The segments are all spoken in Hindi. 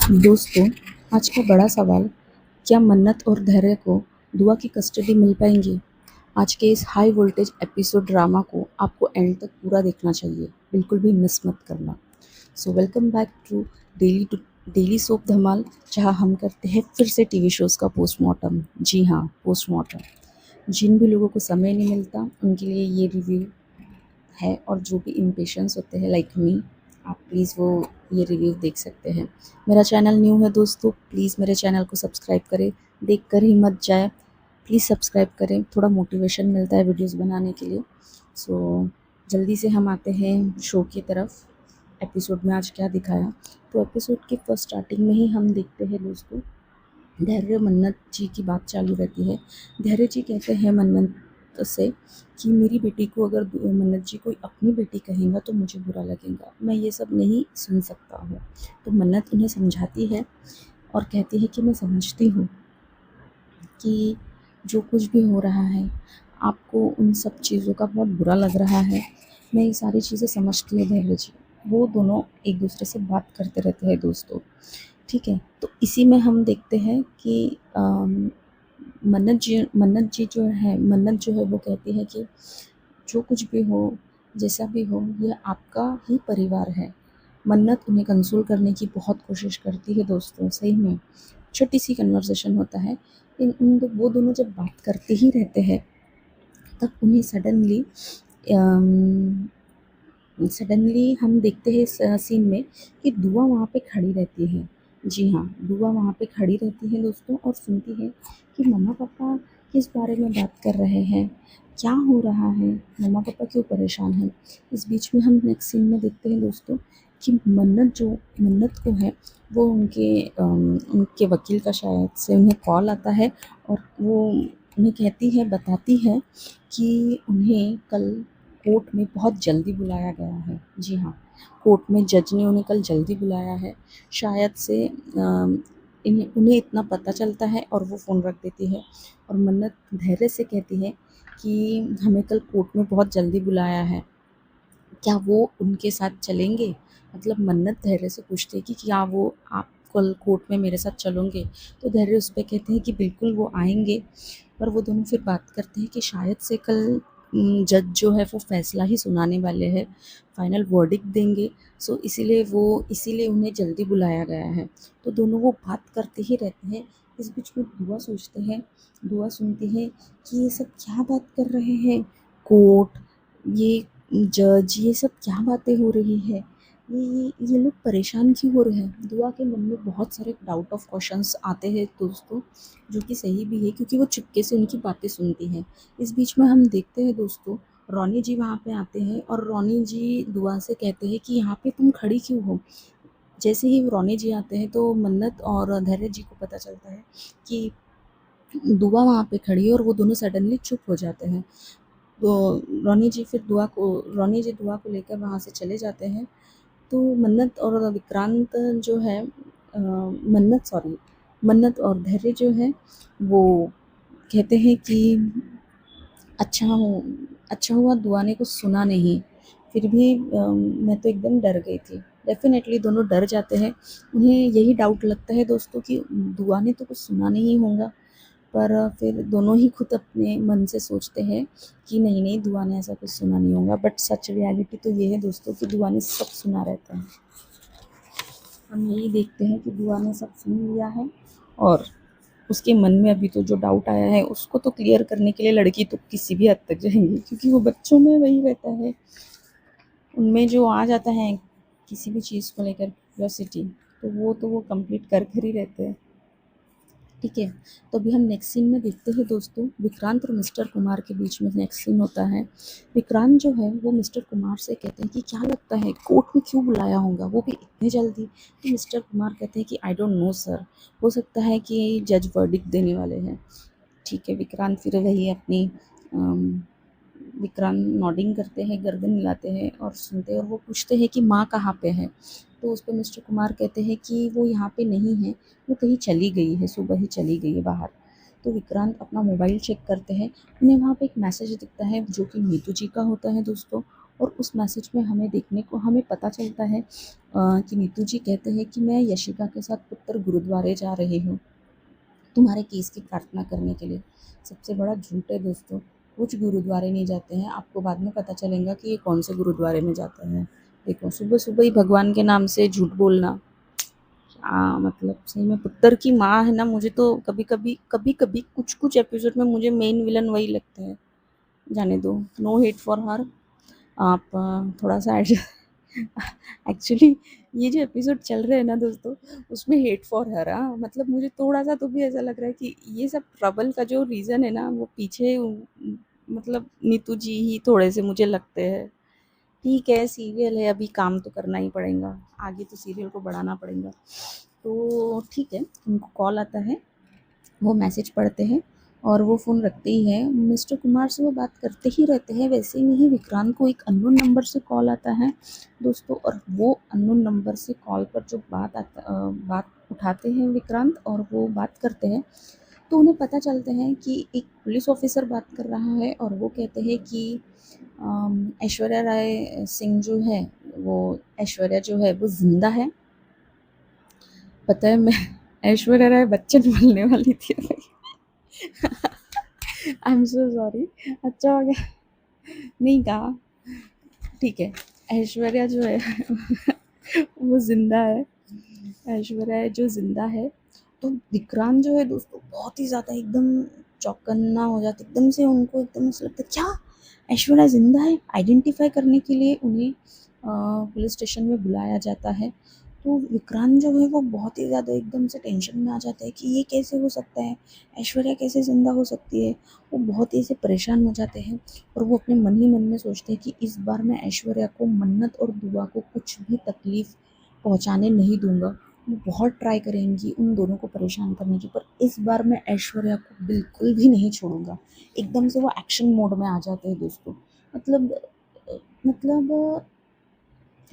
दोस्तों, आज का बड़ा सवाल, क्या मन्नत और धैर्य को दुआ की कस्टडी मिल पाएंगी? आज के इस हाई वोल्टेज एपिसोड ड्रामा को आपको एंड तक पूरा देखना चाहिए, बिल्कुल भी मिस मत करना। So welcome back to daily soap Dhamaal, जहां हम करते हैं फिर से टीवी शोज़ का पोस्टमार्टम। जी हाँ, पोस्टमार्टम। जिन भी लोगों को समय नहीं मिलता, उनके लिए ये रिव्यू है, और जो भी इम्पेशेंस होते हैं लाइक मी, आप प्लीज़ वो ये रिव्यू देख सकते हैं। मेरा चैनल न्यू है दोस्तों, प्लीज़ मेरे चैनल को सब्सक्राइब करें, देख कर ही मत जाए, प्लीज़ सब्सक्राइब करें, थोड़ा मोटिवेशन मिलता है वीडियोस बनाने के लिए। सो जल्दी से हम आते हैं शो की तरफ। एपिसोड में आज क्या दिखाया, तो एपिसोड के फर्स्ट स्टार्टिंग में ही हम देखते हैं दोस्तों, धैर्य मन्नत जी की बात चालू रहती है। धैर्य जी कहते हैं मन्नत से कि मेरी बेटी को अगर मन्नत जी कोई अपनी बेटी कहेगा तो मुझे बुरा लगेगा, मैं ये सब नहीं सुन सकता हूँ। तो मन्नत उन्हें समझाती है और कहती है कि मैं समझती हूँ कि जो कुछ भी हो रहा है, आपको उन सब चीज़ों का बहुत बुरा लग रहा है, मैं ये सारी चीज़ें समझती हूँ धैर्य जी। वो दोनों एक दूसरे से बात करते रहते हैं दोस्तों, ठीक है। तो इसी में हम देखते हैं कि मन्नत जो है वो कहती है कि जो कुछ भी हो, जैसा भी हो, ये आपका ही परिवार है। मन्नत उन्हें कंसोल करने की बहुत कोशिश करती है दोस्तों, सही में। छोटी सी कन्वर्सेशन होता है, वो दोनों जब बात करते ही रहते हैं, तब उन्हें सडनली हम देखते हैं इस सीन में कि दुआ वहाँ पे खड़ी रहती है। जी हाँ, दुआ वहाँ पे खड़ी रहती है दोस्तों, और सुनती है कि मम्मा पापा किस बारे में बात कर रहे हैं, क्या हो रहा है, मम्मा पापा क्यों परेशान हैं। इस बीच में हम नेक्स्ट सीन में देखते हैं दोस्तों कि मन्नत को है, वो उनके वकील का शायद से उन्हें कॉल आता है, और वो उन्हें बताती है कि उन्हें कल कोर्ट में बहुत जल्दी बुलाया गया है। जी हाँ, कोर्ट में जज ने उन्हें कल जल्दी बुलाया है। शायद से उन्हें इतना पता चलता है और वो फ़ोन रख देती है, और मन्नत धैर्य से कहती है कि हमें कल कोर्ट में बहुत जल्दी बुलाया है, क्या वो उनके साथ चलेंगे? मतलब मन्नत धैर्य से पूछती है कि क्या वो आप कल कोर्ट में मेरे साथ चलोगे? तो धैर्य उस पे कहते हैं कि बिल्कुल वो आएँगे। पर वो दोनों फिर बात करते हैं कि शायद से कल जज जो है वो फ़ैसला ही सुनाने वाले हैं, फाइनल वर्डिक्ट देंगे। सो इसीलिए उन्हें जल्दी बुलाया गया है। तो दोनों वो बात करते ही रहते हैं। इस बीच में दुआ सुनती है कि ये सब क्या बात कर रहे हैं, कोर्ट, ये जज, ये सब क्या बातें हो रही है, ये लोग परेशान क्यों हो रहे हैं। दुआ के मन में बहुत सारे डाउट ऑफ क्वेश्चंस आते हैं दोस्तों, जो कि सही भी है, क्योंकि वो चुपके से उनकी बातें सुनती है। इस बीच में हम देखते हैं दोस्तों, रोनी जी वहाँ पे आते हैं, और रोनी जी दुआ से कहते हैं कि यहाँ पे तुम खड़ी क्यों हो। जैसे ही रोनी जी आते हैं तो मन्नत और धैर्य जी को पता चलता है कि दुआ वहाँ पे खड़ी है, और वो दोनों सडनली चुप हो जाते हैं। तो रोनी जी दुआ को लेकर वहाँ से चले जाते हैं। तो मन्नत और विक्रांत जो है, मन्नत और धैर्य जो है, वो कहते हैं कि अच्छा हो अच्छा हुआ दुआ ने कुछ सुना नहीं। फिर भी मैं तो एकदम डर गई थी। डेफ़िनेटली दोनों डर जाते हैं। उन्हें यही डाउट लगता है दोस्तों कि दुआ ने तो कुछ सुना नहीं होगा, पर फिर दोनों ही खुद अपने मन से सोचते हैं कि नहीं, दुआ ने ऐसा कुछ सुना नहीं होगा। बट सच रियलिटी तो ये है दोस्तों कि दुआ ने सब सुना रहता है। हम यही देखते हैं कि दुआ ने सब सुन लिया है, और उसके मन में अभी तो जो डाउट आया है उसको तो क्लियर करने के लिए लड़की तो किसी भी हद तक जाएंगी, क्योंकि वो बच्चों में वही रहता है, उनमें जो आ जाता है किसी भी चीज़ को लेकर क्यूरियोसिटी, तो वो कंप्लीट कर कर ही रहते हैं, ठीक है। तो अभी हम नेक्स्ट सीन में देखते हैं दोस्तों, विक्रांत और मिस्टर कुमार के बीच में नेक्स्ट सीन होता है। विक्रांत जो है वो मिस्टर कुमार से कहते हैं कि क्या लगता है कोर्ट में क्यों बुलाया होगा, वो भी इतने जल्दी। तो मिस्टर कुमार कहते हैं कि आई डोंट नो सर, हो सकता है कि जज वर्डिक्ट देने वाले हैं। ठीक है, विक्रांत फिर वही अपनी विक्रांत नॉडिंग करते हैं, गर्दन हिलाते हैं और सुनते हैं, और वो पूछते हैं कि माँ कहाँ पे है। तो उस पर मिस्टर कुमार कहते हैं कि वो यहाँ पे नहीं है, वो कहीं चली गई है, सुबह ही चली गई है बाहर। तो विक्रांत अपना मोबाइल चेक करते हैं, उन्हें वहाँ पे एक मैसेज दिखता है जो कि नीतू जी का होता है दोस्तों, और उस मैसेज में हमें पता चलता है कि नीतू जी कहते हैं कि मैं यशिका के साथ पुत्र गुरुद्वारे जा रही हूँ तुम्हारे केस की प्रार्थना करने के लिए। सबसे बड़ा झूठ है दोस्तों, कुछ गुरुद्वारे नहीं जाते हैं, आपको बाद में पता चलेगा कि ये कौन से गुरुद्वारे में जाता है। देखो सुबह सुबह ही भगवान के नाम से झूठ बोलना, मतलब सही में पुत्तर की माँ है ना। मुझे तो कभी कभी कुछ कुछ एपिसोड में मुझे मेन विलन वही लगते हैं। जाने दो, नो हेट फॉर हर। आप थोड़ा सा एक्चुअली ये जो एपिसोड चल रहे हैं ना दोस्तों, उसमें हेट फॉर हर, मतलब मुझे थोड़ा सा तो भी ऐसा लग रहा है कि ये सब ट्रबल का जो रीज़न है ना, वो पीछे मतलब नीतू जी ही थोड़े से मुझे लगते हैं। ठीक है, सीरियल है, अभी काम तो करना ही पड़ेगा, आगे तो सीरियल को बढ़ाना पड़ेगा। तो ठीक है, उनको कॉल आता है, वो मैसेज पढ़ते हैं और वो फ़ोन रखते ही हैं। मिस्टर कुमार से वो बात करते ही रहते हैं, वैसे में ही विक्रांत को एक अननोन नंबर से कॉल आता है दोस्तों। और वो अननोन नंबर से कॉल पर जो बात उठाते हैं विक्रांत और वो बात करते हैं, तो उन्हें पता चलता है कि एक पुलिस ऑफिसर बात कर रहा है और वो कहते हैं कि ऐश्वर्या राय सिंह जो है, वो ऐश्वर्या जो है वो ज़िंदा है। पता है, मैं ऐश्वर्या राय बच्चन बोलने वाली थी। I am so sorry. अच्छा हो गया नहीं कहा, ठीक है। ऐश्वर्या जो है वो ज़िंदा है, ऐश्वर्या जो ज़िंदा है। तो विक्रांत जो है दोस्तों बहुत ही ज़्यादा एकदम चौकन्ना हो जाता है, एकदम से उनको एकदम ऐसा लगता है क्या ऐश्वर्या ज़िंदा है। आइडेंटिफाई करने के लिए उन्हें पुलिस स्टेशन में बुलाया जाता है। तो विक्रांत जो है वो बहुत ही ज़्यादा एकदम से टेंशन में आ जाता है कि ये कैसे हो सकता है, ऐश्वर्या कैसे ज़िंदा हो सकती है। वो बहुत ही से परेशान हो जाते हैं और वो अपने मन ही मन में सोचते हैं कि इस बार मैं ऐश्वर्या को, मन्नत और दुआ को कुछ भी तकलीफ़ पहुंचाने नहीं दूंगा। वो बहुत ट्राई करेंगी उन दोनों को परेशान करने की, पर इस बार मैं ऐश्वर्या को बिल्कुल भी नहीं छोड़ूंगा। एकदम से वो एक्शन मोड में आ जाते हैं दोस्तों। मतलब मतलब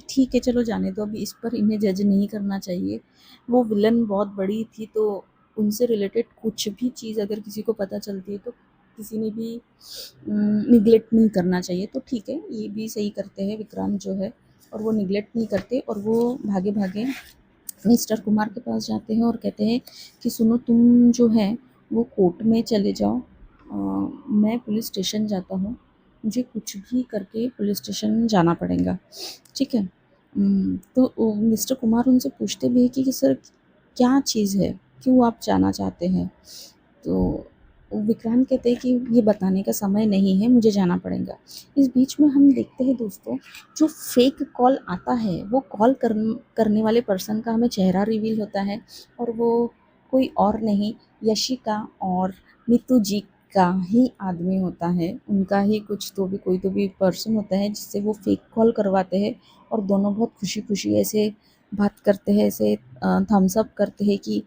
ठीक है, चलो जाने दो, अभी इस पर इन्हें जज नहीं करना चाहिए। वो विलन बहुत बड़ी थी, तो उनसे रिलेटेड कुछ भी चीज़ अगर किसी को पता चलती है तो किसी ने भी निगलेक्ट नहीं करना चाहिए। तो ठीक है, ये भी सही करते हैं विक्रांत जो है, और वो निगलेक्ट नहीं करते और वो भागे भागे मिस्टर कुमार के पास जाते हैं और कहते हैं कि सुनो, तुम जो है वो कोर्ट में चले जाओ, मैं पुलिस स्टेशन जाता हूँ, मुझे कुछ भी करके पुलिस स्टेशन जाना पड़ेगा, ठीक है। तो मिस्टर कुमार उनसे पूछते भी हैं कि सर क्या चीज़ है, क्यों आप जाना चाहते हैं। तो विक्रांत कहते हैं कि ये बताने का समय नहीं है, मुझे जाना पड़ेगा। इस बीच में हम देखते हैं दोस्तों, जो फेक कॉल आता है वो कॉल करने वाले पर्सन का हमें चेहरा रिवील होता है, और वो कोई और नहीं, यशिका और नीतू जी का ही आदमी होता है। उनका ही कुछ तो भी कोई तो भी पर्सन होता है जिससे वो फेक कॉल करवाते हैं, और दोनों बहुत खुशी खुशी ऐसे बात करते हैं, ऐसे थम्स अप करते हैं कि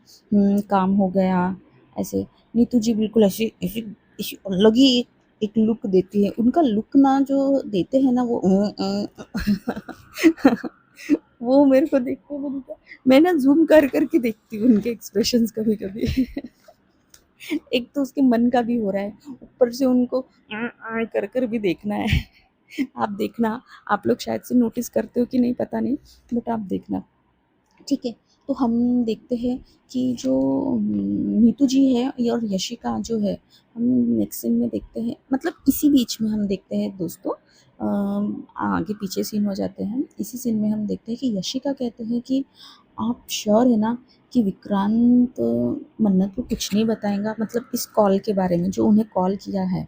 काम हो गया ऐसे। नीतू जी बिल्कुल ऐसी ऐसी ऐसी अलग ही एक लुक देती है। उनका लुक ना जो देते हैं ना, वो वो मेरे को देख के मैं ना ज़ूम कर करके देखती हूँ उनके एक्सप्रेशंस कभी कभी। एक तो उसके मन का भी हो रहा है, ऊपर से उनको कर कर भी देखना है। आप देखना, आप लोग शायद से नोटिस करते हो कि नहीं पता नहीं, बट आप देखना, ठीक है। तो हम देखते हैं कि जो नीतू जी है और यशिका जो है, हम नेक्स्ट सीन में देखते हैं, मतलब इसी बीच में हम देखते हैं दोस्तों, आगे पीछे सीन हो जाते हैं। इसी सीन में हम देखते हैं कि यशिका कहते हैं कि आप श्योर है ना कि विक्रांत मन्नत को कुछ नहीं बताएगा, मतलब इस कॉल के बारे में जो उन्हें कॉल किया है,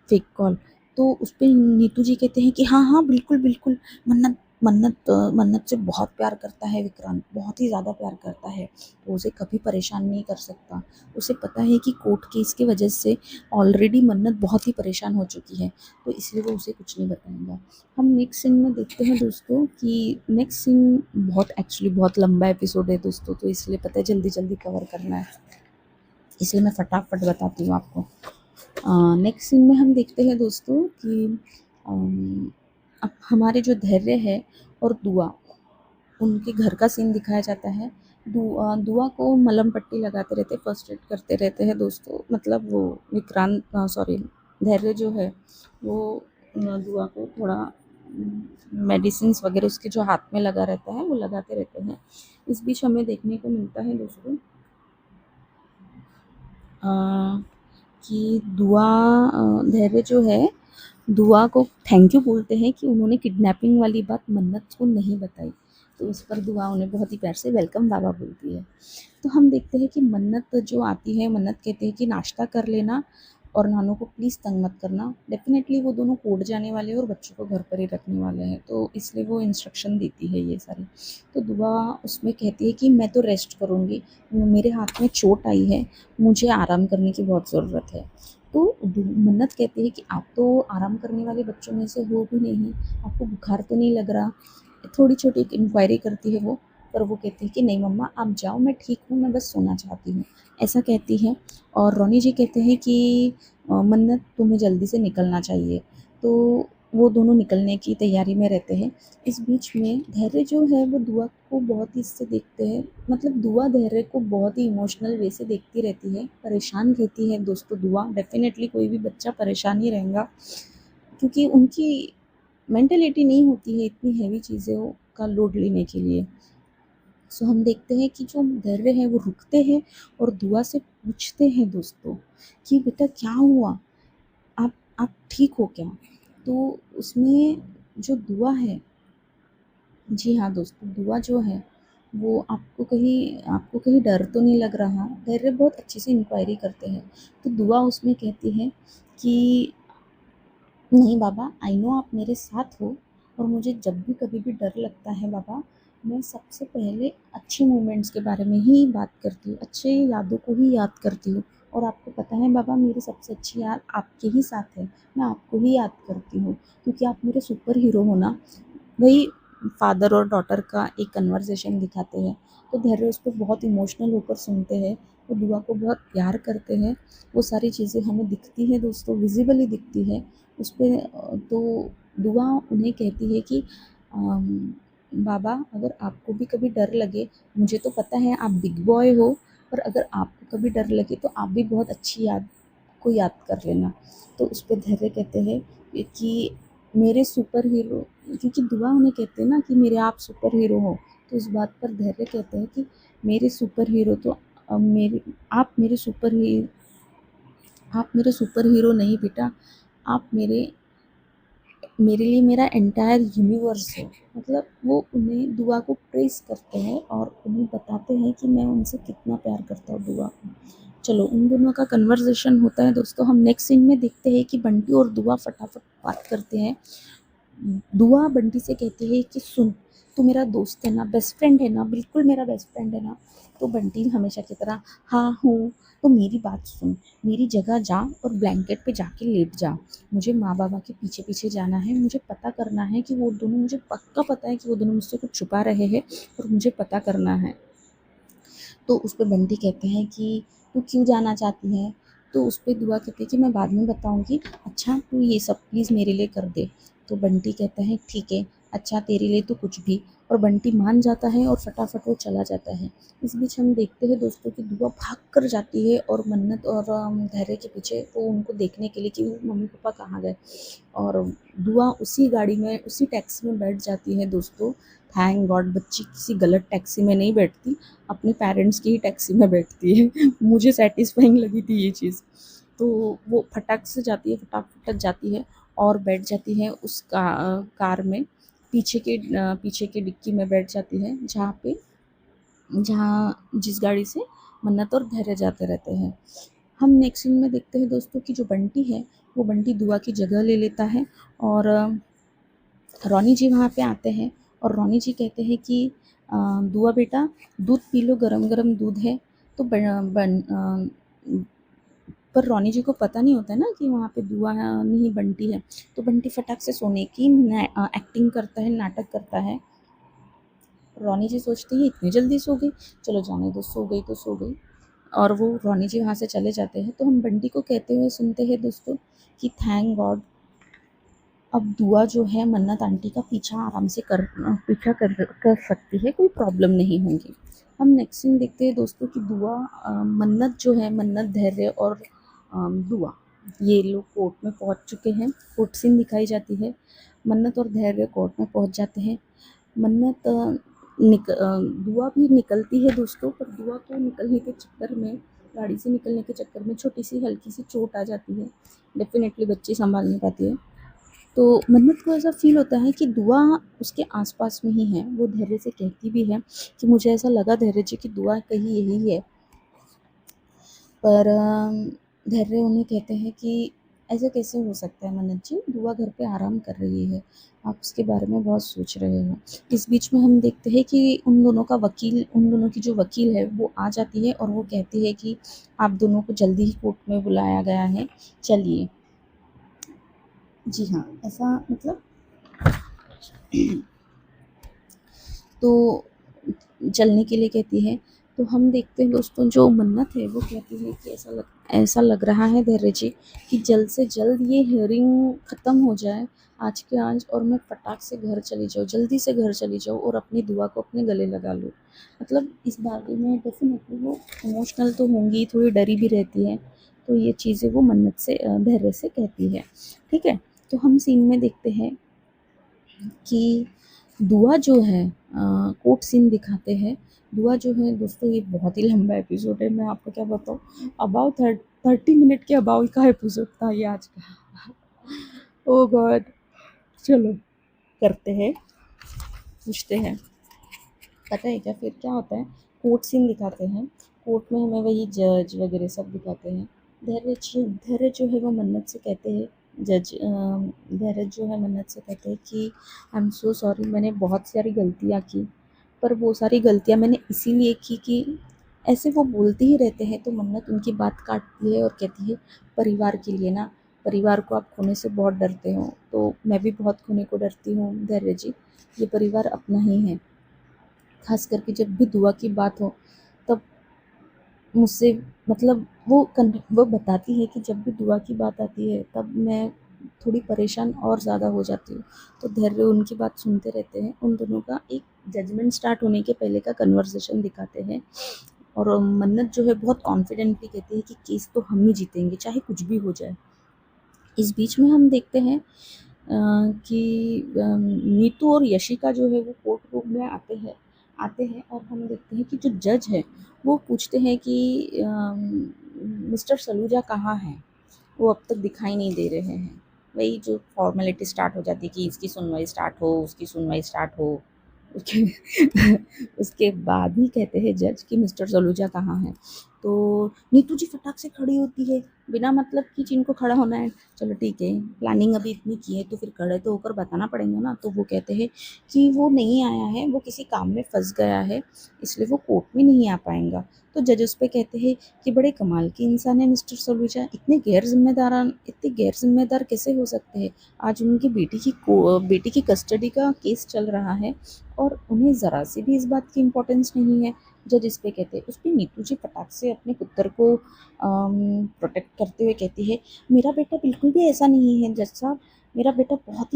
फेक कॉल। तो उस पर नीतू जी कहते हैं कि हाँ हाँ बिल्कुल बिल्कुल, मन्नत मन्नत से बहुत प्यार करता है विक्रांत, बहुत ही ज़्यादा प्यार करता है, तो उसे कभी परेशान नहीं कर सकता। उसे पता है कि कोर्ट केस की वजह से ऑलरेडी मन्नत बहुत ही परेशान हो चुकी है, तो इसलिए वो उसे कुछ नहीं बताएगा। हम नेक्स्ट सीन में देखते हैं दोस्तों कि नेक्स्ट सीन एक्चुअली बहुत लंबा एपिसोड है दोस्तों, तो इसलिए पता है जल्दी जल्दी कवर करना है, इसलिए मैं फटाफट बताती हूँ आपको। नेक्स्ट सीन में हम देखते हैं दोस्तों कि अब हमारे जो धैर्य है और दुआ, उनके घर का सीन दिखाया जाता है। दुआ को मलहम पट्टी लगाते रहते, फर्स्ट एड करते रहते हैं दोस्तों, मतलब वो विक्रांत, सॉरी, धैर्य जो है वो दुआ को थोड़ा मेडिसिन्स वगैरह उसके जो हाथ में लगा रहता है वो लगाते रहते हैं। इस बीच हमें देखने को मिलता है दोस्तों कि धैर्य जो है दुआ को थैंक यू बोलते हैं कि उन्होंने किडनैपिंग वाली बात मन्नत को नहीं बताई। तो उस पर दुआ उन्हें बहुत ही प्यार से वेलकम बाबा बोलती है। तो हम देखते हैं कि मन्नत जो आती है, मन्नत कहते हैं कि नाश्ता कर लेना और नानू को प्लीज़ तंग मत करना। डेफ़िनेटली वो दोनों कोर्ट जाने वाले हैं और बच्चों को घर पर ही रखने वाले हैं, तो इसलिए वो इंस्ट्रक्शन देती है ये सारी। तो दुआ उसमें कहती है कि मैं तो रेस्ट करूँगी, मेरे हाथ में चोट आई है, मुझे आराम करने की बहुत ज़रूरत है। तो मन्नत कहती है कि आप तो आराम करने वाले बच्चों में से हो भी नहीं, आपको बुखार तो नहीं लग रहा। थोड़ी छोटी एक इंक्वायरी करती है वो, पर वो कहती है कि नहीं मम्मा आप जाओ, मैं ठीक हूँ, मैं बस सोना चाहती हूँ, ऐसा कहती है। और रोनी जी कहते हैं कि मन्नत तुम्हें जल्दी से निकलना चाहिए। तो वो दोनों निकलने की तैयारी में रहते हैं। इस बीच में धैर्य जो है वो दुआ को बहुत ही इससे देखते हैं, मतलब दुआ धैर्य को बहुत ही इमोशनल वे से देखती रहती है, परेशान रहती है दोस्तों दुआ। डेफ़िनेटली कोई भी बच्चा परेशान ही रहेगा, क्योंकि उनकी मेंटालिटी नहीं होती है इतनी हैवी चीज़ों का लोड लेने के लिए। सो हम देखते हैं कि जो धैर्य है वो रुकते हैं और दुआ से पूछते हैं दोस्तों कि बेटा क्या हुआ, आप ठीक हो क्या? तो उसमें जो दुआ है, जी हाँ दोस्तों, दुआ जो है वो आपको कहीं डर तो नहीं लग रहा? धैर्य बहुत अच्छे से इंक्वायरी करते हैं। तो दुआ उसमें कहती है कि नहीं बाबा, आई नो आप मेरे साथ हो, और मुझे जब भी कभी भी डर लगता है बाबा, मैं सबसे पहले अच्छे मोमेंट्स के बारे में ही बात करती हूँ, अच्छे यादों को ही याद करती हूँ। और आपको पता है बाबा, मेरी सबसे अच्छी याद आपके ही साथ है, मैं आपको ही याद करती हूँ, क्योंकि आप मेरे सुपर हीरो हो ना। वही फादर और डॉटर का एक कन्वर्सेशन दिखाते हैं। तो धैर्य उस पर बहुत इमोशनल होकर सुनते हैं, वो दुआ को बहुत प्यार करते हैं। वो सारी चीज़ें हमें दिखती है दोस्तों, विजिबली दिखती है उस पर। तो दुआ उन्हें कहती है कि बाबा अगर आपको भी कभी डर लगे, मुझे तो पता है आप बिग बॉय हो, पर अगर आपको कभी डर लगे तो आप भी बहुत अच्छी याद को याद कर लेना। तो उस पर धैर्य कहते हैं कि मेरे सुपर हीरो, क्योंकि दुआ उन्हें कहते हैं ना कि मेरे आप सुपर हीरो हो, तो इस बात पर धैर्य कहते हैं कि मेरे सुपर हीरो तो मेरे आप मेरे सुपर ही आप मेरे सुपर हीरो नहीं बेटा, आप मेरे लिए मेरा एंटायर यूनिवर्स है। मतलब वो उन्हें दुआ को प्रेज़ करते हैं और उन्हें बताते हैं कि मैं उनसे कितना प्यार करता हूँ दुआ को। चलो उन दोनों का कन्वर्सेशन होता है दोस्तों। हम नेक्स्ट सीन में देखते हैं कि बंटी और दुआ फटाफट बात करते हैं। दुआ बंटी से कहती है कि सुन, तू मेरा दोस्त है ना, बेस्ट फ्रेंड है ना, बिल्कुल मेरा बेस्ट फ्रेंड है ना। तो बंटी हमेशा की तरह हाँ हूँ। तो मेरी बात सुन, मेरी जगह जा और ब्लैंकेट पे जाके लेट जा। मुझे माँ बाबा के पीछे पीछे जाना है, मुझे पता करना है कि वो दोनों, मुझे पक्का पता है कि वो दोनों मुझसे कुछ छुपा रहे हैं और मुझे पता करना है। तो उस पर बंटी कहते हैं कि तू क्यों जाना चाहती है? तो उस पर दुआ कहती है कि मैं बाद में बताऊँगी, अच्छा तू ये सब प्लीज़ मेरे लिए कर दे। तो बंटी कहता है ठीक है, अच्छा तेरे लिए तो कुछ भी। और बंटी मान जाता है और फटाफट वो चला जाता है। इस बीच हम देखते हैं दोस्तों कि दुआ भाग कर जाती है और मन्नत और धैर्य के पीछे, वो उनको देखने के लिए कि वो मम्मी पापा कहाँ गए। और दुआ उसी गाड़ी में, उसी टैक्सी में बैठ जाती है दोस्तों। थैंक गॉड बच्ची किसी गलत टैक्सी में नहीं बैठती, अपने पेरेंट्स की ही टैक्सी में बैठती है। मुझे सेटिस्फाइंग लगी थी ये चीज़। तो वो फटाक से जाती है, फटाक जाती है और बैठ जाती है उस कार में। पीछे के डिक्की में बैठ जाती है, जहाँ जिस गाड़ी से मन्नत और धैर्य जाते रहते हैं। हम नेक्स्ट सीन में देखते हैं दोस्तों कि जो बंटी है, वो बंटी दुआ की जगह ले लेता है। और रोनी जी वहाँ पे आते हैं और रोनी जी कहते हैं कि दुआ बेटा दूध पी लो, गरम गरम दूध है। तो पर रोनी जी को पता नहीं होता है ना कि वहाँ पे दुआ नहीं बंटी है। तो बंटी फटाक से सोने की एक्टिंग करता है, नाटक करता है। रोनी जी सोचती है इतनी जल्दी सो गई, चलो जाने दो, सो गई तो सो गई। और वो रोनी जी वहाँ से चले जाते हैं। तो हम बंटी को कहते हुए सुनते हैं दोस्तों कि थैंक गॉड अब दुआ जो है मन्नत आंटी का पीछा कर सकती है, कोई प्रॉब्लम नहीं होगी। हम नेक्स्ट सीन देखते हैं दोस्तों कि दुआ मन्नत जो है, मन्नत धैर्य और दुआ, ये लोग कोर्ट में पहुंच चुके हैं। कोर्ट सीन दिखाई जाती है। मन्नत और धैर्य कोर्ट में पहुंच जाते हैं। मन्नत दुआ भी निकलती है दोस्तों, पर दुआ को निकलने के चक्कर में, गाड़ी से निकलने के चक्कर में छोटी सी हल्की सी चोट आ जाती है। डेफिनेटली बच्ची संभाल नहीं पाती है। तो मन्नत को ऐसा फील होता है कि दुआ उसके आसपास में ही है। वो धैर्य से कहती भी है कि मुझे ऐसा लगा धैर्य जी कि दुआ कहीं यही है, पर धैर्य उन्हें कहते हैं कि ऐसा कैसे हो सकता है मन्नत जी, दुआ घर पे आराम कर रही है, आप उसके बारे में बहुत सोच रहे हो। इस बीच में हम देखते हैं कि उन दोनों की जो वकील है वो आ जाती है और वो कहती है कि आप दोनों को जल्दी ही कोर्ट में बुलाया गया है, चलिए। जी हाँ, ऐसा मतलब तो चलने के लिए कहती है। तो हम देखते हैं दोस्तों, जो मन्नत है वो कहती है कि ऐसा लग रहा है धैर्य जी कि जल्द से जल्द ये हियरिंग ख़त्म हो जाए आज के आज, और मैं फटाक से घर चली जाऊँ, जल्दी से घर चली जाऊँ और अपनी दुआ को अपने गले लगा लूँ। मतलब इस बारे में डेफिनेटली वो इमोशनल तो होंगी, थोड़ी डरी भी रहती है। तो ये चीज़ें वो मन्नत से धैर्य से कहती है। ठीक है, तो हम सीन में देखते हैं कि दुआ जो है कोर्ट सीन दिखाते हैं। दुआ जो है दोस्तों, ये बहुत ही लंबा एपिसोड है, मैं आपको क्या बताऊँ, अबाउट 30 मिनट के अबाउ का एपिसोड था ये आज का। ओ गॉड, चलो करते हैं, पूछते हैं। पता है क्या फिर क्या होता है, कोर्ट सीन दिखाते हैं। कोर्ट में हमें वही जज वगैरह सब दिखाते हैं। धैर्य जो है वो मन्नत से कहते हैं, धैर्य जो है मन्नत से कहते हैं कि आई एम सो सॉरी, मैंने बहुत सारी गलतियाँ की, पर वो सारी गलतियाँ मैंने इसीलिए की कि ऐसे वो बोलते ही रहते हैं। तो मन्नत उनकी बात काटती है और कहती है, परिवार के लिए ना, परिवार को आप खोने से बहुत डरते हो, तो मैं भी बहुत खोने को डरती हूँ धैर्य जी, ये परिवार अपना ही है। खास करके जब भी दुआ की बात हो तब मुझसे, मतलब वो बताती है कि जब भी दुआ की बात आती है तब मैं थोड़ी परेशान और ज़्यादा हो जाती हूँ। तो धैर्य उनकी बात सुनते रहते हैं। उन दोनों का एक जजमेंट स्टार्ट होने के पहले का कन्वर्सेशन दिखाते हैं, और मन्नत जो है बहुत कॉन्फिडेंटली कहती है कि केस तो हम ही जीतेंगे चाहे कुछ भी हो जाए। इस बीच में हम देखते हैं कि नीतू और यशिका जो है वो कोर्ट रूम में आते हैं और हम देखते हैं कि जो जज है वो पूछते हैं कि मिस्टर सलूजा कहाँ हैं, वो अब तक दिखाई नहीं दे रहे हैं। वही जो फॉर्मेलिटी स्टार्ट हो जाती है कि इसकी सुनवाई स्टार्ट हो, उसकी सुनवाई स्टार्ट हो, उसके उसके बाद ही कहते हैं जज कि मिस्टर सलूजा कहाँ हैं। तो नीतू जी फटाक से खड़ी होती है, बिना मतलब कि जिनको खड़ा होना है, चलो ठीक है, प्लानिंग अभी इतनी की है तो फिर खड़े तो होकर बताना पड़ेगा ना। तो वो कहते हैं कि वो नहीं आया है, वो किसी काम में फंस गया है, इसलिए वो कोर्ट में नहीं आ पाएगा। तो जज उस पर कहते हैं कि बड़े कमाल के इंसान है मिस्टर सलूजा, इतने गैर जिम्मेदार कैसे हो सकते हैं। आज उनकी बेटी की कस्टडी का केस चल रहा है और उन्हें ज़रा सी भी इस बात की इम्पोर्टेंस नहीं है। जज इस पे कहते हैं, उस पर नीतू जी फटाक से अपने पुत्र को प्रोटेक्ट करते हुए कहती है, मेरा बेटा बिल्कुल भी ऐसा नहीं है जज साहब, मेरा बेटा बहुत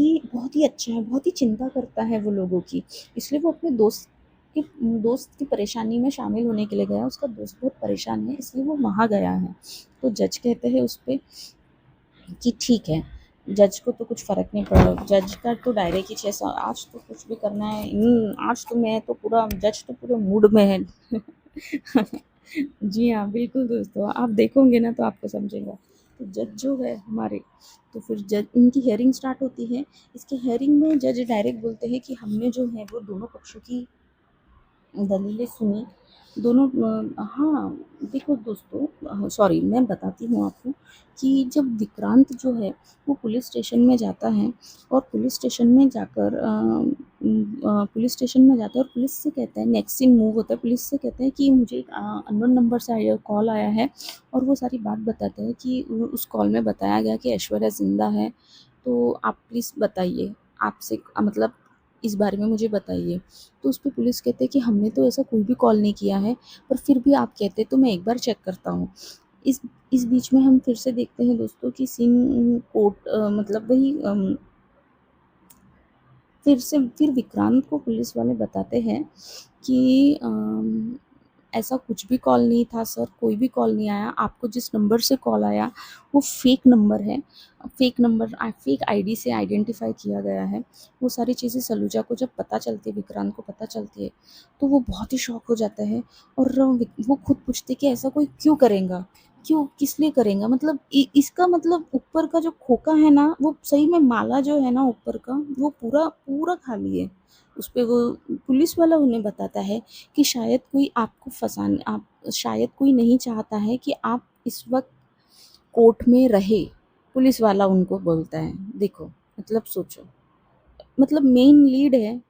ही अच्छा है, बहुत ही चिंता करता है वो लोगों की, इसलिए वो अपने दोस्त की परेशानी में शामिल होने के लिए गया, उसका दोस्त बहुत परेशान है इसलिए वो वहाँ गया है। तो जज कहते हैं उस पर कि ठीक है, जज को तो कुछ फ़र्क नहीं पड़ा, जज का तो डायरेक्ट ही 600, आज तो कुछ भी करना है, आज तो मैं तो पूरा जज तो पूरे मूड में है। जी हाँ, बिल्कुल दोस्तों, आप देखोगे ना तो आपको समझेगा। तो जज जो है हमारे, तो फिर जज इनकी हियरिंग स्टार्ट होती है। इसके हियरिंग में जज डायरेक्ट बोलते हैं कि हमने जो है वो दोनों पक्षों की दलीलें सुनी, दोनों हाँ, देखो दोस्तों, सॉरी मैं बताती हूँ आपको कि जब विक्रांत जो है वो पुलिस स्टेशन में जाता है और पुलिस स्टेशन में जाता है और पुलिस से कहता है, नेक्स्ट सीन मूव होता है, पुलिस से कहता है कि मुझे एक अननोन नंबर से कॉल आया है, और वो सारी बात बताता है कि उस कॉल में बताया गया कि ऐश्वर्या जिंदा है, तो आप प्लीज़ बताइए, आपसे मतलब इस बारे में मुझे बताइए। तो उस पे पुलिस कहते हैं कि हमने तो ऐसा कोई भी कॉल नहीं किया है, पर फिर भी आप कहते हैं तो मैं एक बार चेक करता हूँ। इस इस बीच में हम फिर से देखते हैं दोस्तों कि सीन कोर्ट मतलब वही फिर विक्रांत को पुलिस वाले बताते हैं कि ऐसा कुछ भी कॉल नहीं था सर, कोई भी कॉल नहीं आया। आपको जिस नंबर से कॉल आया वो फेक नंबर है, फेक नंबर फेक आईडी से आइडेंटिफाई किया गया है। वो सारी चीज़ें सलूजा को जब पता चलती है, विक्रांत को पता चलती है, तो वो बहुत ही शॉक हो जाता है और वो खुद पूछते कि ऐसा कोई क्यों करेगा, क्यों, किस लिए करेगा, मतलब इसका मतलब ऊपर का जो खोखा है ना, वो सही में माला जो है ना ऊपर का, वो पूरा पूरा खाली है। उस पे वो पुलिस वाला उन्हें बताता है कि शायद कोई आपको फंसाने, आप शायद कोई नहीं चाहता है कि आप इस वक्त कोर्ट में रहे। पुलिस वाला उनको बोलता है, देखो मतलब सोचो, मतलब मेन लीड है,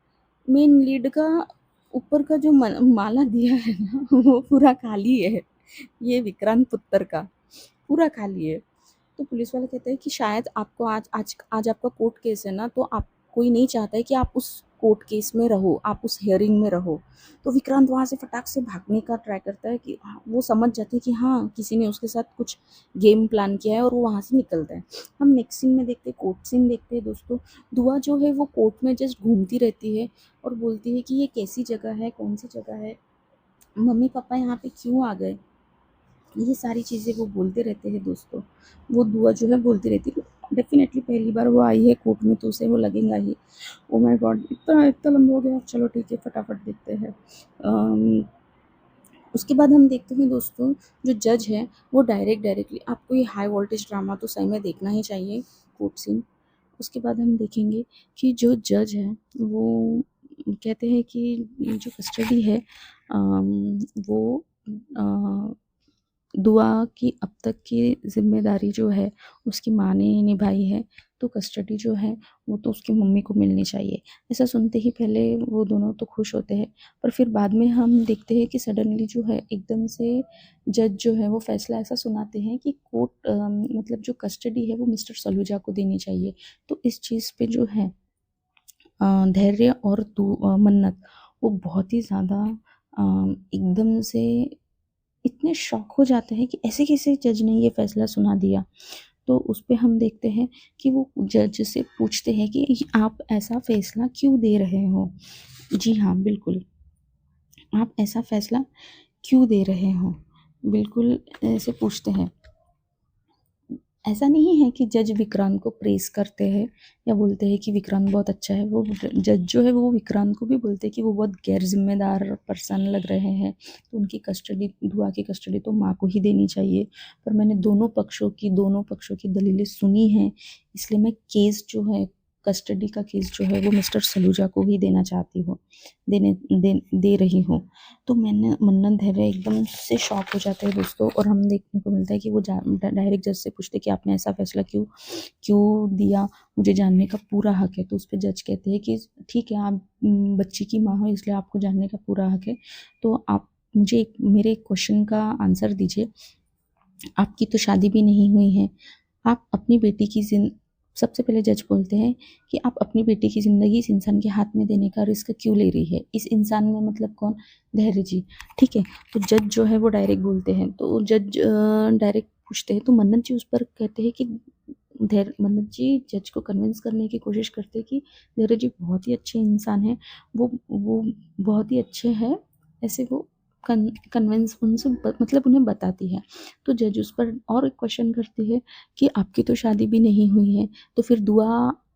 मेन लीड का ऊपर का जो माला दिया है ना वो पूरा खाली है, ये विक्रांत पुत्र का पूरा खाली है। तो पुलिस वाले कहते हैं कि शायद आपको आज आज आज आपका कोर्ट केस है ना, तो आप, कोई नहीं चाहता है कि आप उस कोर्ट केस में रहो, आप उस हियरिंग में रहो। तो विक्रांत वहाँ से फटाक से भागने का ट्राई करता है कि वो समझ जाते हैं कि हाँ, किसी ने उसके साथ कुछ गेम प्लान किया है, और वो वहाँ से निकलता है। हम नेक्स्ट सीन में देखते हैं, कोर्ट सीन देखते हैं दोस्तों। दुआ जो है वो कोर्ट में जस्ट घूमती रहती है और बोलती है कि ये कैसी जगह है, कौन सी जगह है, मम्मी पापा यहाँ पे क्यों आ गए, ये सारी चीज़ें वो बोलते रहते हैं दोस्तों। वो दुआ जो है बोलती रहती है। डेफ़िनेटली पहली बार वो आई है कोर्ट में तो उसे वो लगेगा ही। Oh my God! इतना इतना लंबा हो गया, चलो ठीक है फटाफट देखते हैं। अम, उसके बाद हम देखते हैं दोस्तों, जो जज है वो डायरेक्टली, आपको ये हाई वोल्टेज ड्रामा तो सही में देखना ही चाहिए, कोर्ट सीन। उसके बाद हम देखेंगे कि जो जज है वो कहते हैं कि ये जो कस्टडी है वो अ, दुआ की अब तक की ज़िम्मेदारी जो है उसकी माँ ने निभाई है, तो कस्टडी जो है वो तो उसकी मम्मी को मिलनी चाहिए। ऐसा सुनते ही पहले वो दोनों तो खुश होते हैं, पर फिर बाद में हम देखते हैं कि सडनली जो है एकदम से जज जो है वो फैसला ऐसा सुनाते हैं कि कोर्ट मतलब जो कस्टडी है वो मिस्टर सलूजा को देनी चाहिए। तो इस चीज़ पे जो है धैर्य और मन्नत वो बहुत ही ज़्यादा एकदम से इतने शॉक हो जाते हैं कि ऐसे कैसे जज ने ये फैसला सुना दिया। तो उस पे हम देखते हैं कि वो जज से पूछते हैं कि आप ऐसा फैसला क्यों दे रहे हो? जी हाँ, बिल्कुल, आप ऐसा फैसला क्यों दे रहे हो? बिल्कुल ऐसे पूछते हैं। ऐसा नहीं है कि जज विक्रांत को प्रेज़ करते हैं या बोलते हैं कि विक्रांत बहुत अच्छा है। वो जज जो है वो विक्रांत को भी बोलते हैं कि वो बहुत गैर ज़िम्मेदार पर्सन लग रहे हैं, तो उनकी कस्टडी, दुआ की कस्टडी तो माँ को ही देनी चाहिए। पर मैंने दोनों पक्षों की दलीलें सुनी हैं, इसलिए मैं केस जो है, कस्टडी का केस जो है वो मिस्टर सलूजा को ही देना चाहती हूँ, दे रही हूँ। तो मैंने मन्नत धैर्य एकदम से शॉक हो जाते हैं दोस्तों, और हम देखने को मिलता है कि वो डायरेक्ट जज से पूछते हैं कि आपने ऐसा फैसला क्यों क्यों दिया, मुझे जानने का पूरा हक है। तो उस पर जज कहते हैं कि ठीक है, आप बच्ची की माँ हो इसलिए आपको जानने का पूरा हक है, तो आप मुझे मेरे क्वेश्चन का आंसर दीजिए। आपकी तो शादी भी नहीं हुई है, आप अपनी बेटी की सबसे पहले जज बोलते हैं कि आप अपनी बेटी की ज़िंदगी इस इंसान के हाथ में देने का रिस्क क्यों ले रही है? इस इंसान में मतलब कौन? धैर्य जी, ठीक है। तो जज जो है वो डायरेक्ट बोलते हैं, तो जज डायरेक्ट पूछते हैं, तो मन्नत जी उस पर कहते हैं कि मन्नत जी जज को कन्विंस करने की कोशिश करते हैं कि धैर्य जी बहुत ही अच्छे इंसान हैं, वो बहुत ही अच्छे हैं, ऐसे वो कन्विंस उनसे मतलब उन्हें बताती है। तो जज उस पर और एक क्वेश्चन करती है कि आपकी तो शादी भी नहीं हुई है, तो फिर दुआ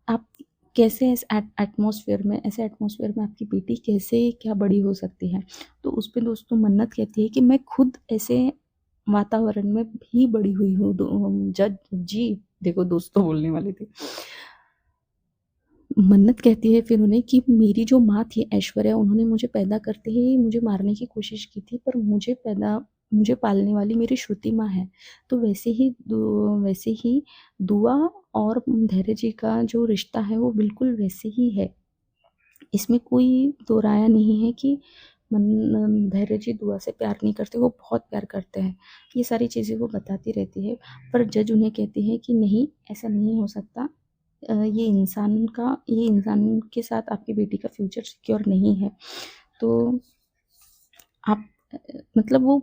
आप कैसे इस एटमॉस्फेयर में, ऐसे एटमॉस्फेयर में आपकी बेटी कैसे क्या बड़ी हो सकती है? तो उस पे दोस्तों मन्नत कहती है कि मैं खुद ऐसे वातावरण में भी बड़ी हुई हूँ। जज जी, देखो दोस्तों बोलने वाली थी। मन्नत कहती है फिर उन्हें कि मेरी जो माँ थी ऐश्वर्या, उन्होंने मुझे पैदा करते ही मुझे मारने की कोशिश की थी, पर मुझे पालने वाली मेरी श्रुति माँ है। तो वैसे ही दुआ और धैर्य जी का जो रिश्ता है वो वैसे ही है। इसमें कोई दो राया नहीं है कि धैर्य जी दुआ से प्यार नहीं करते, वो बहुत प्यार करते हैं। ये सारी चीज़ें वो बताती रहती है, पर जज उन्हें कहती है कि नहीं, ऐसा नहीं हो सकता। ये इंसान के साथ आपकी बेटी का फ्यूचर सिक्योर नहीं है। तो आप मतलब वो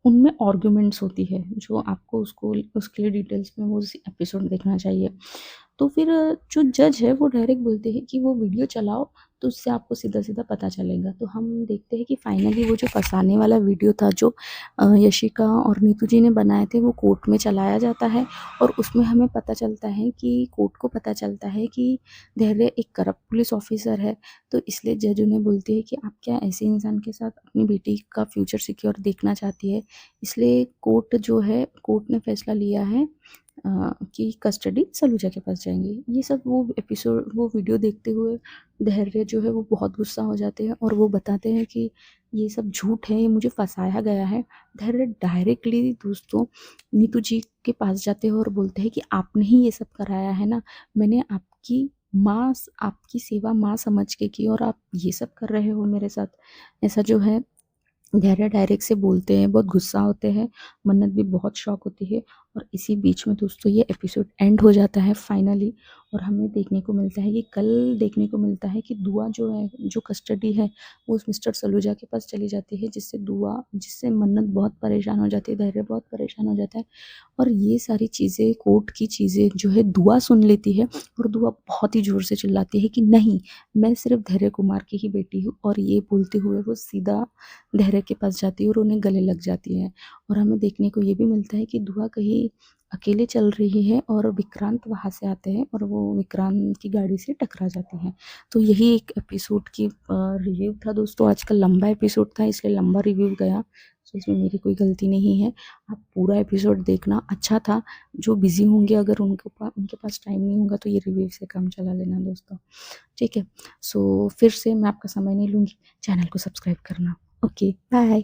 उनमें आर्ग्यूमेंट्स होती है, जो आपको उसको उसके लिए डिटेल्स में वो एपिसोड देखना चाहिए। तो फिर जो जज है वो डायरेक्ट बोलते हैं कि वो वीडियो चलाओ, तो उससे आपको सीधा-सीधा पता चलेगा। तो हम देखते हैं कि फाइनली वो जो फँसाने वाला वीडियो था जो यशिका और नीतू जी ने बनाए थे वो कोर्ट में चलाया जाता है और उसमें हमें पता चलता है कि कोर्ट को पता चलता है कि धैर्य एक करप्ट पुलिस ऑफिसर है। तो इसलिए जज उन्हें बोलती है कि आप क्या ऐसे इंसान के साथ अपनी बेटी का फ्यूचर सिक्योर देखना चाहती है। इसलिए कोर्ट ने फैसला लिया है कि कस्टडी सलूजा के पास जाएँगी। ये सब वो वीडियो देखते हुए धैर्य जो है वो बहुत गुस्सा हो जाते हैं और वो बताते हैं कि ये सब झूठ है, ये मुझे फँसाया गया है। धैर्य डायरेक्टली दोस्तों नीतू जी के पास जाते हैं और बोलते हैं कि आपने ही ये सब कराया है ना, मैंने आपकी सेवा माँ समझ के की और आप ये सब कर रहे हो मेरे साथ। ऐसा जो है धैर्य डायरेक्ट से बोलते हैं, बहुत गुस्सा होते हैं, मन्नत भी बहुत शॉक होती है और इसी बीच में दोस्तों ये एपिसोड एंड हो जाता है फाइनली और हमें देखने को मिलता है कि कल देखने को मिलता है कि दुआ जो है, जो कस्टडी है, वो उस मिस्टर सलूजा के पास चली जाती है जिससे मन्नत बहुत परेशान हो जाती है, धैर्य बहुत परेशान हो जाता है और ये सारी चीज़ें कोर्ट की चीज़ें जो है दुआ सुन लेती है और दुआ बहुत ही ज़ोर से चिल्लाती है कि नहीं, मैं सिर्फ धैर्य कुमार की ही बेटी हूँ और ये बोलते हुए वो सीधा धैर्य के पास जाती है और उन्हें गले लग जाती है और हमें देखने को ये भी मिलता है कि दुआ कहीं अकेले चल रही है और विक्रांत वहाँ से आते हैं और वो विक्रांत की गाड़ी से टकरा जाते हैं। तो यही एक एपिसोड की रिव्यू था दोस्तों। आज का लंबा एपिसोड था इसलिए लंबा रिव्यू गया, तो इसमें मेरी कोई गलती नहीं है। आप पूरा एपिसोड देखना, अच्छा था। जो बिजी होंगे अगर उनके पास टाइम नहीं होगा तो ये रिव्यू से काम चला लेना दोस्तों, ठीक है। सो फिर से मैं आपका समय नहीं लूँगी, चैनल को सब्सक्राइब करना। Okay bye.